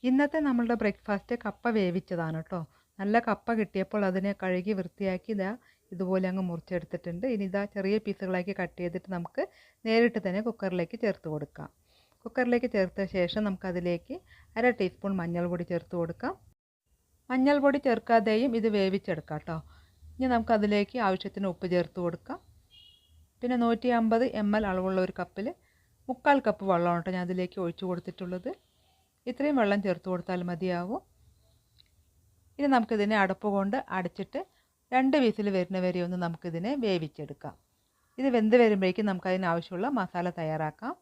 ഇന്നത്തെ നമ്മളുടെ ബ്രേക്ക്ഫാസ്റ്റ് കപ്പ വേവിച്ചതാണ് കേട്ടോ. നല്ല കപ്പ കിട്ടിയപ്പോൾ അതിനെ കഴുകി വൃത്തിയാക്കി ഇതുപോലെ അങ്ങ് മുറിച്ചെടുത്തിട്ടുണ്ട്. ഇനി ചെറിയ പീസുകളാക്കി കട്ട് ചെയ്തിട്ട് നമുക്ക് നേരിട്ട് തന്നെ കുക്കറിലേക്ക് ചേർത്ത് കൊടുക്കാം. കുക്കറിലേക്ക് ചേർത്ത ശേഷം നമുക്കതിലേക്ക് 1/2 ടീസ്പൂൺ മഞ്ഞൾപ്പൊടി ചേർത്ത് കൊടുക്കാം. മഞ്ഞൾപ്പൊടി ചേർക്കാതെയും ഇത് വേവിച്ചെടുക്കാം കേട്ടോ. ഇനി നമുക്കതിലേക്ക് ആവശ്യത്തിന് ഉപ്പ് ചേർത്ത് കൊടുക്കാം. പിന്നെ 150 ml അളവുള്ള ഒരു കപ്പിൽ 3/4 കപ്പ് വെള്ളമാണ് കേട്ടോ ഞാൻ അതിലേക്ക് ഒഴിച്ചു കൊടുത്തിട്ടുള്ളത്. ഇത്രയും വെള്ളം ചേർത്ത് കൊടുത്താൽ മതിയാവും. ഇനി നമുക്കിതിനെ അടപ്പ് കൊണ്ട് അടച്ചിട്ട് 2 വിസിൽ വരുന്ന വരെ ഒന്ന് നമുക്കിതിനെ വേവിച്ചെടുക്കാം. ഇത് വെന്ത് വരുമ്പോഴേക്കും നമുക്കതിനാവശ്യമുള്ള മസാല തയ്യാറാക്കാം.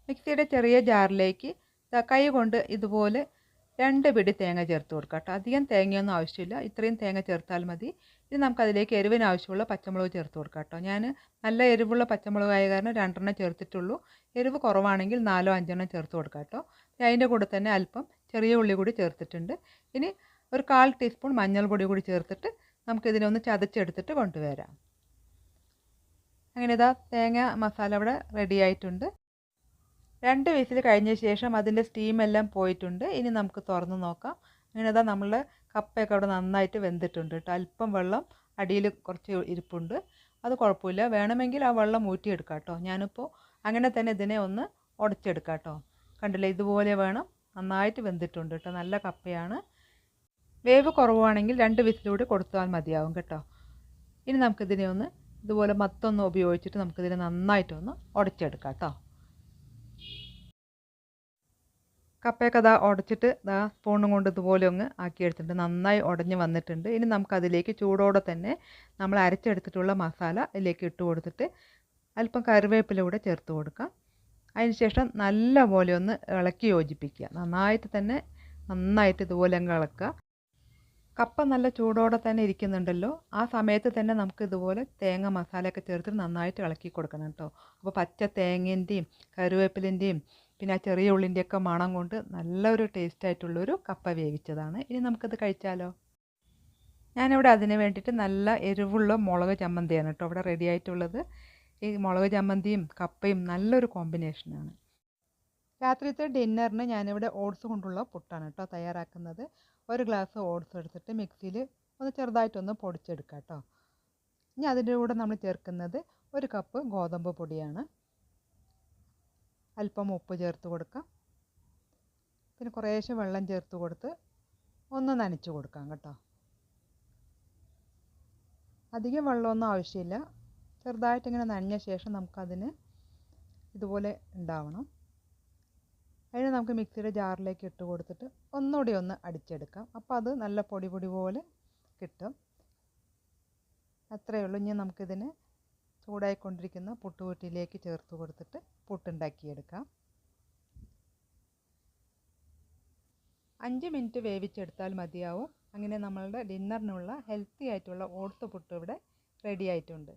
മിക്സിയുടെ ചെറിയ ജാറിലേക്ക് കൈ കൊണ്ട് ഇതുപോലെ 2 പിടി തേങ്ങ ചേർത്ത് കൊടുക്കാം കേട്ടോ. അധികം തേങ്ങയൊന്നും ആവശ്യമില്ല, ഇത്രയും തേങ്ങ ചേർത്താൽ മതി. ഇനി നമുക്കതിലേക്ക് എരിവിന് ആവശ്യമുള്ള പച്ചമുളക് ചേർത്ത് കൊടുക്കാം കേട്ടോ. ഞാൻ നല്ല എരിവുള്ള പച്ചമുളകായ കാരണം 2 ചേർത്തിട്ടുള്ളൂ. എരിവ് കുറവാണെങ്കിൽ 4-5 ചേർത്ത് കൊടുക്കാം കേട്ടോ. അതിൻ്റെ കൂടെ തന്നെ അല്പം ചെറിയ ഉള്ളി കൂടി ചേർത്തിട്ടുണ്ട്. ഇനി ഒരു 1/4 ടീസ്പൂൺ മഞ്ഞൾപ്പൊടി കൂടി ചേർത്തിട്ട് നമുക്കിതിനെ ഒന്ന് ചതച്ചെടുത്തിട്ട് കൊണ്ടുവരാം. അങ്ങനെ തേങ്ങ മസാല ഇവിടെ റെഡി ആയിട്ടുണ്ട്. 2 വിസിൽ കഴിഞ്ഞ ശേഷം അതിൻ്റെ സ്റ്റീമെല്ലാം പോയിട്ടുണ്ട്. ഇനി നമുക്ക് തുറന്ന് നോക്കാം. അങ്ങനെ നമ്മളുടെ കപ്പയൊക്കെ അവിടെ നന്നായിട്ട് വെന്തിട്ടുണ്ട് കേട്ടോ. അല്പം വെള്ളം അടിയിൽ കുറച്ച് ഇരിപ്പുണ്ട്, അത് കുഴപ്പമില്ല. വേണമെങ്കിൽ ആ വെള്ളം ഊറ്റിയെടുക്കാം കേട്ടോ. ഞാനിപ്പോൾ അങ്ങനെ തന്നെ ഇതിനെ ഒന്ന് ഉടച്ചെടുക്കാം കേട്ടോ. കണ്ടില്ലേ, ഇതുപോലെ വേണം. നന്നായിട്ട് വെന്തിട്ടുണ്ട് കേട്ടോ. നല്ല കപ്പയാണ്. വേവ് കുറവാണെങ്കിൽ 2 വിസിലൂടെ കൊടുത്താൽ മതിയാവും കേട്ടോ. ഇനി നമുക്കിതിനെ ഒന്ന് ഇതുപോലെ മത്തൊന്ന് ഉപയോഗിച്ചിട്ട് നമുക്കിതിനെ നന്നായിട്ടൊന്ന് ഉടച്ചെടുക്കാം കേട്ടോ. കപ്പയൊക്കെ ഉടച്ചിട്ട് സ്പൂണും കൊണ്ട് ഇതുപോലെ ഒന്ന് ആക്കിയെടുത്തിട്ടുണ്ട്. നന്നായി ഉടഞ്ഞ് വന്നിട്ടുണ്ട്. ഇനി നമുക്കതിലേക്ക് ചൂടോടെ തന്നെ നമ്മൾ അരച്ചെടുത്തിട്ടുള്ള മസാല ഇതിലേക്ക് ഇട്ട് കൊടുത്തിട്ട് അല്പം കറിവേപ്പില കൂടെ ചേർത്ത് കൊടുക്കാം. അതിനുശേഷം നല്ല പോലെ ഒന്ന് ഇളക്കി യോജിപ്പിക്കുക. നന്നായിട്ട് ഇതുപോലെ അങ്ങ് ഇളക്കുക. കപ്പ നല്ല ചൂടോടെ തന്നെ ഇരിക്കുന്നുണ്ടല്ലോ, ആ സമയത്ത് തന്നെ നമുക്ക് ഇതുപോലെ തേങ്ങ മസാലയൊക്കെ ചേർത്ത് നന്നായിട്ട് ഇളക്കി കൊടുക്കണം കേട്ടോ. അപ്പോൾ പച്ച തേങ്ങേൻ്റെയും കറിവേപ്പിലിൻ്റെയും പിന്നെ ആ ചെറിയ ഉള്ളിൻ്റെയൊക്കെ മണം കൊണ്ട് നല്ലൊരു ടേസ്റ്റായിട്ടുള്ളൊരു കപ്പ വേവിച്ചതാണ്. ഇനി നമുക്കത് കഴിച്ചാലോ. ഞാനിവിടെ അതിന് വേണ്ടിയിട്ട് നല്ല എരിവുള്ള മുളക് ചമ്മന്തിയാണ് കേട്ടോ ഇവിടെ റെഡി ആയിട്ടുള്ളത്. ഈ മുളക് ചമ്മന്തിയും കപ്പയും നല്ലൊരു കോമ്പിനേഷനാണ്. രാത്രിത്തെ ഡിന്നറിന് ഞാനിവിടെ ഓട്സ് കൊണ്ടുള്ള പുട്ടാണ് കേട്ടോ തയ്യാറാക്കുന്നത്. 1 ഗ്ലാസ് ഓട്സ് എടുത്തിട്ട് മിക്സിയിൽ ഒന്ന് ചെറുതായിട്ടൊന്ന് പൊടിച്ചെടുക്കാം കേട്ടോ. ഇനി അതിൻ്റെ കൂടെ നമ്മൾ ചേർക്കുന്നത് 1 കപ്പ് ഗോതമ്പ് പൊടിയാണ്. അല്പം ഉപ്പ് ചേർത്ത് കൊടുക്കാം. പിന്നെ കുറേശ്ശെ വെള്ളം ചേർത്ത് കൊടുത്ത് ഒന്ന് നനച്ച് കൊടുക്കാം കേട്ടോ. അധികം വെള്ളമൊന്നും ആവശ്യമില്ല. ചെറുതായിട്ടിങ്ങനെ നനഞ്ഞ ശേഷം നമുക്കതിന് ഇതുപോലെ ഉണ്ടാവണം. അതിന് നമുക്ക് മിക്സിയുടെ ജാറിലേക്ക് ഇട്ട് കൊടുത്തിട്ട് ഒന്നുകൂടി ഒന്ന് അടിച്ചെടുക്കാം. അപ്പോൾ അത് നല്ല പൊടി പോലെ കിട്ടും. അത്രയേ ഉള്ളൂ. ഇനി നമുക്കിതിനെ ചൂടായിക്കൊണ്ടിരിക്കുന്ന പുട്ടുകുറ്റിയിലേക്ക് ചേർത്ത് കൊടുത്തിട്ട് പുട്ടുണ്ടാക്കിയെടുക്കാം. 5 മിനിറ്റ് വേവിച്ചെടുത്താൽ മതിയാവും. അങ്ങനെ നമ്മളുടെ ഡിന്നറിനുള്ള ഹെൽത്തി ആയിട്ടുള്ള ഓട്സ് പുട്ട് ഇവിടെ റെഡി ആയിട്ടുണ്ട്.